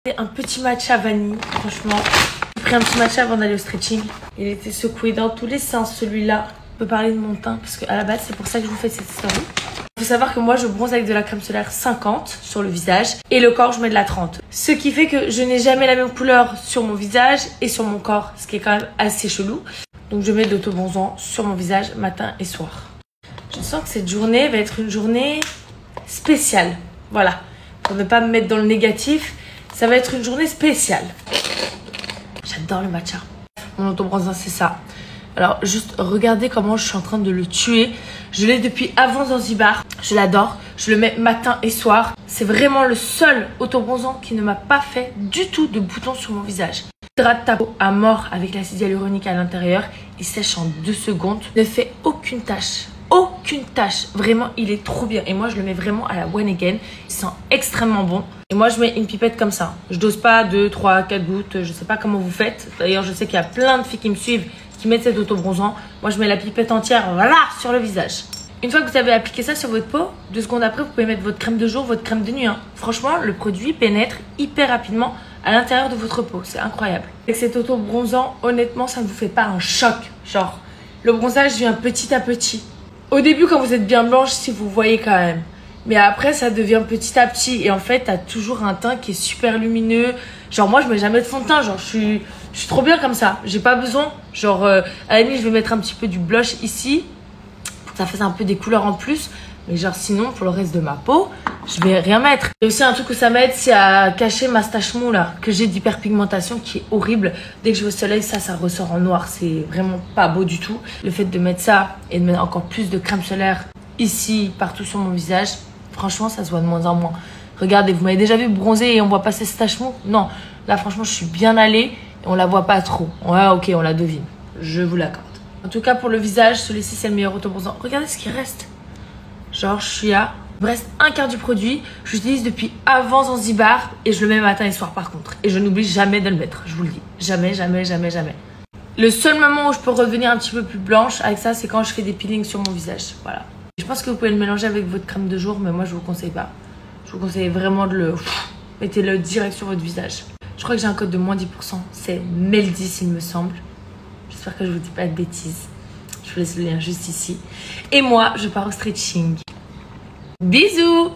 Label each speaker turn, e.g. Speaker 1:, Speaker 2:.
Speaker 1: Un petit matcha vanille, franchement. J'ai pris un petit matcha avant d'aller au stretching. Il était secoué dans tous les sens, celui-là. Je peux parler de mon teint parce qu'à la base, c'est pour ça que je vous fais cette story. Il faut savoir que moi, je bronze avec de la crème solaire 50 sur le visage et le corps, je mets de la 30. Ce qui fait que je n'ai jamais la même couleur sur mon visage et sur mon corps, ce qui est quand même assez chelou. Donc, je mets de l'autobronzant sur mon visage matin et soir. Je sens que cette journée va être une journée spéciale. Voilà, pour ne pas me mettre dans le négatif. Ça va être une journée spéciale. J'adore le matcha. Mon autobronzant, c'est ça. Alors, juste regardez comment je suis en train de le tuer. Je l'ai depuis avant Zanzibar. Je l'adore. Je le mets matin et soir. C'est vraiment le seul autobronzant qui ne m'a pas fait du tout de boutons sur mon visage. Hydrate ta peau à mort avec l'acide hyaluronique à l'intérieur. Il sèche en 2 secondes. Ne fait aucune tache. Aucune tache. Vraiment, il est trop bien. Et moi, je le mets vraiment à la one again. Il sent extrêmement bon. Et moi, je mets une pipette comme ça. Je dose pas 2, 3, 4 gouttes. Je sais pas comment vous faites. D'ailleurs, je sais qu'il y a plein de filles qui me suivent qui mettent cet autobronzant. Moi, je mets la pipette entière, voilà, sur le visage. Une fois que vous avez appliqué ça sur votre peau, 2 secondes après, vous pouvez mettre votre crème de jour, votre crème de nuit. Franchement, le produit pénètre hyper rapidement à l'intérieur de votre peau. C'est incroyable. Avec cet autobronzant, honnêtement, ça ne vous fait pas un choc. Genre, le bronzage vient petit à petit. Au début, quand vous êtes bien blanche, si vous voyez quand même. Mais après, ça devient petit à petit. Et en fait, t'as toujours un teint qui est super lumineux. Genre, moi, je mets jamais de fond de teint. Genre, je suis trop bien comme ça. J'ai pas besoin. Genre, à la limite, je vais mettre un petit peu du blush ici. Pour que ça fasse un peu des couleurs en plus. Mais genre, sinon, pour le reste de ma peau, je vais rien mettre. Et aussi, un truc où ça m'aide, c'est à cacher ma tache mou, là. Que j'ai d'hyperpigmentation qui est horrible. Dès que je vais au soleil, ça ressort en noir. C'est vraiment pas beau du tout. Le fait de mettre ça et de mettre encore plus de crème solaire ici, partout sur mon visage, franchement, ça se voit de moins en moins. Regardez, vous m'avez déjà vu bronzer et on voit pas ces taches mou? Non, là, franchement, je suis bien allée et on la voit pas trop. Ouais, ok, on la devine. Je vous l'accorde. En tout cas, pour le visage, celui-ci, c'est le meilleur autobronzant. Regardez ce qui reste. Genre, je suis à... Il me reste un quart du produit. Je l'utilise depuis avant Zanzibar et je le mets matin et soir par contre. Et je n'oublie jamais de le mettre, je vous le dis. Jamais, jamais, jamais, jamais. Le seul moment où je peux redevenir un petit peu plus blanche avec ça, c'est quand je fais des peelings sur mon visage. Voilà. Je pense que vous pouvez le mélanger avec votre crème de jour, mais moi, je vous conseille pas. Je vous conseille vraiment de le... Mettez-le direct sur votre visage. Je crois que j'ai un code de moins 10%. C'est MEL10, il me semble. J'espère que je vous dis pas de bêtises. Je vous laisse le lien juste ici. Et moi, je pars au stretching. Bisous!